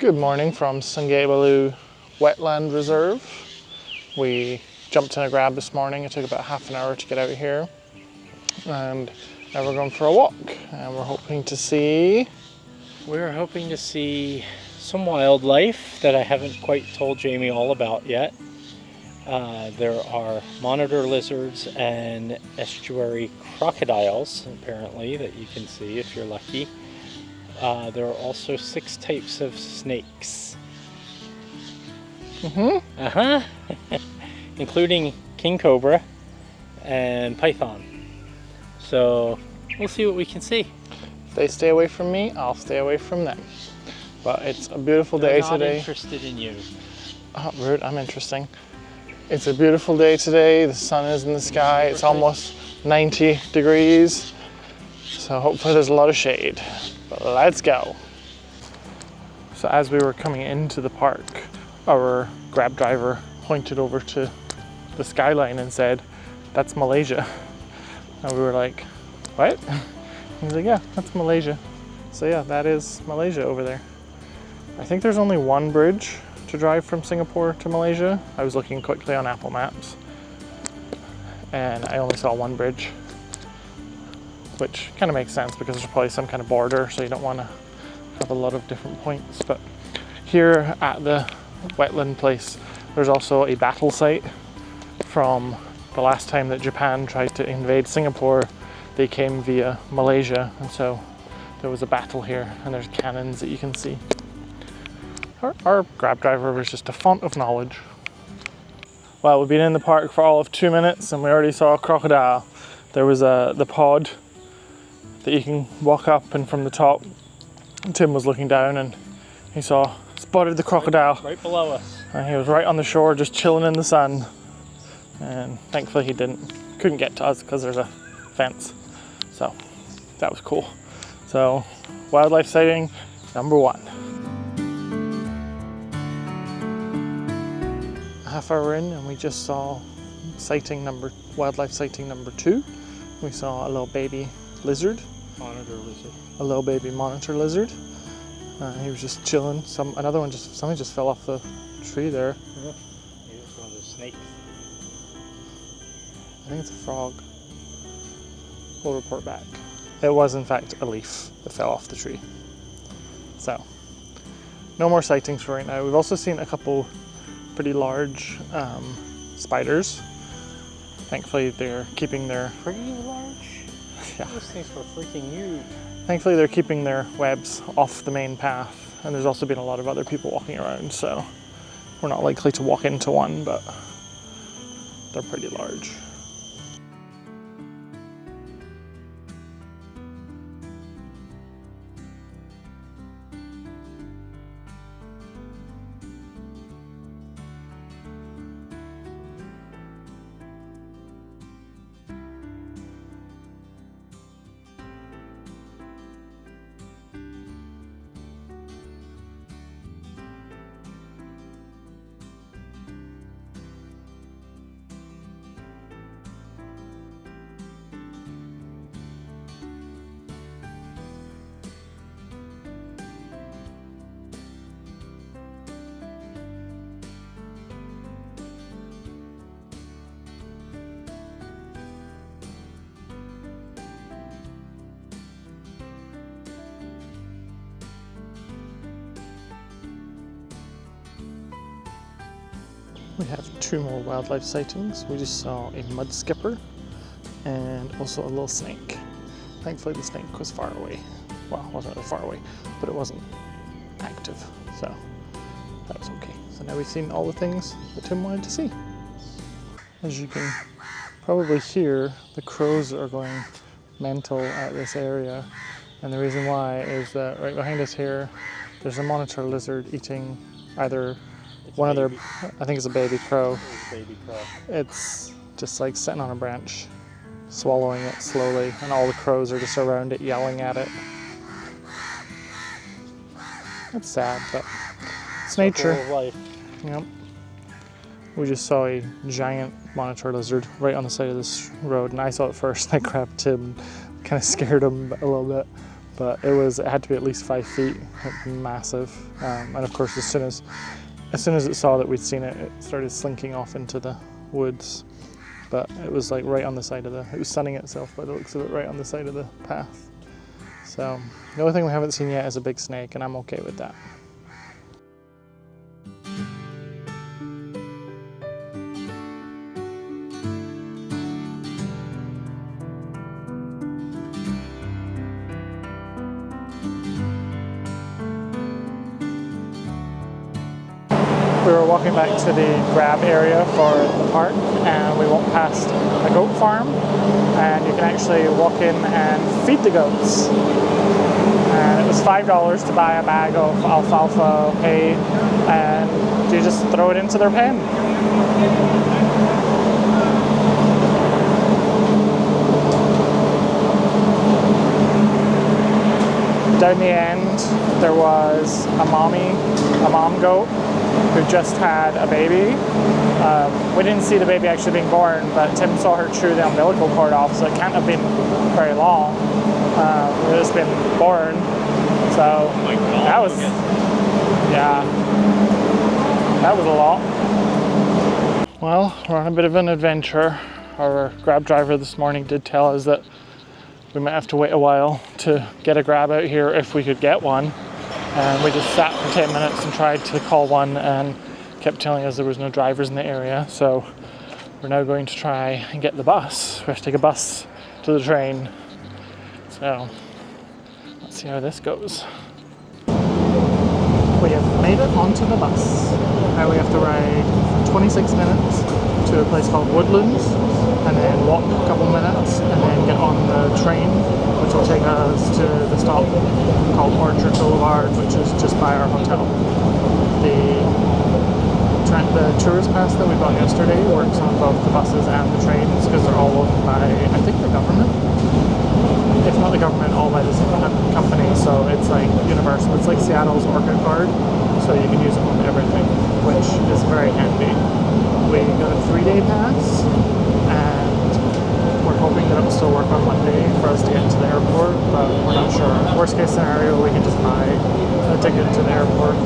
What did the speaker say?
Good morning from Sungei Buloh Wetland Reserve. We jumped in a grab this morning. It took about half an hour to get out here. And now we're going for a walk. And we're hoping to see... We're hoping to see some wildlife that I haven't quite told Jamie all about yet. There are monitor lizards and estuary crocodiles, apparently, that you can see if you're lucky. There are also 6 types of snakes. Including king cobra and python. So we'll see what we can see. If they stay away from me, I'll stay away from them. But it's a beautiful day today. They're not interested in you. Oh, rude, I'm interesting. It's a beautiful day today. The sun is in the sky. It's almost 90 degrees. So hopefully there's a lot of shade. But let's go. So as we were coming into the park, our Grab driver pointed over to the skyline and said, "That's Malaysia." And we were like, "What?" He's like, "Yeah, that's Malaysia." So yeah, that is Malaysia over there. I think there's only one bridge to drive from Singapore to Malaysia. I was looking quickly on Apple Maps and I only saw one bridge, which kind of makes sense because there's probably some kind of border, so you don't want to have a lot of different points. But here at the wetland place, there's also a battle site from the last time that Japan tried to invade Singapore. They came via Malaysia, and so there was a battle here, and there's cannons that you can see. Our Grab driver was just a font of knowledge. Well, we've been in the park for all of 2 minutes, and we already saw a crocodile. There was the pod that you can walk up, and from the top, Tim was looking down and he spotted the crocodile. Right below us. And he was right on the shore, just chilling in the sun. And thankfully he couldn't get to us because there's a fence. So that was cool. So wildlife sighting number 1. A half hour in and we just saw wildlife sighting number 2. We saw a little baby lizard. Monitor lizard. A little baby monitor lizard. He was just chilling. Something just fell off the tree there. Yeah. Maybe it's one of those snakes. I think it's a frog. We'll report back. It was in fact a leaf that fell off the tree. So, no more sightings for right now. We've also seen a couple pretty large spiders. Thankfully they're keeping their... Pretty large? Yeah. Those things were freaking huge. Thankfully they're keeping their webs off the main path, and there's also been a lot of other people walking around, so we're not likely to walk into one, but they're pretty large. We have 2 more wildlife sightings. We just saw a mud skipper and also a little snake. Thankfully the snake was far away. Well, it wasn't really far away, but it wasn't active, so that was okay. So now we've seen all the things that Tim wanted to see. As you can probably hear, the crows are going mental at this area, and the reason why is that right behind us here, there's a monitor lizard eating either one of their, I think it's a baby crow. It's a baby crow. It's just like sitting on a branch, swallowing it slowly, and all the crows are just around it yelling at it. It's sad, but it's nature. Circle of life. Yep. We just saw a giant monitor lizard right on the side of this road, and I saw it first. I grabbed him, kind of scared him a little bit, but it had to be at least 5 feet, massive. And of course, as soon as it saw that we'd seen it, it started slinking off into the woods. But it was like right on the side of it was sunning itself by the looks of it, right on the side of the path. So the only thing we haven't seen yet is a big snake, and I'm okay with that. We were walking back to the grab area for the park, and we walked past a goat farm, and you can actually walk in and feed the goats. And it was $5 to buy a bag of alfalfa hay, and you just throw it into their pen. Down the end, there was a mom goat who just had a baby. We didn't see the baby actually being born, but Tim saw her chew the umbilical cord off, so it can't have been very long. It has been born. So that was, yeah, that was a lot. Well, we're on a bit of an adventure. Our grab driver this morning did tell us that we might have to wait a while to get a grab out here if we could get one. And we just sat for 10 minutes and tried to call one, and kept telling us there was no drivers in the area. So we're now going to try and get the bus. We have to take a bus to the train. So let's see how this goes. We have made it onto the bus. Now we have to ride 26 minutes to a place called Woodlands, and then walk a couple minutes, and then get on the train, which will take us to the stop called Orchard Boulevard, which is just by our hotel. The tourist pass that we bought yesterday works on both the buses and the trains, because they're all owned by, I think, the government. If not the government, all by the same company. So it's like universal. It's like Seattle's Orchid Card, so you can use it on everything, which is very handy. We got a 3-day pass, and we're hoping that it will still work on Monday for us to get to the airport, but we're not sure. Worst case scenario, we can just buy a ticket to the airport.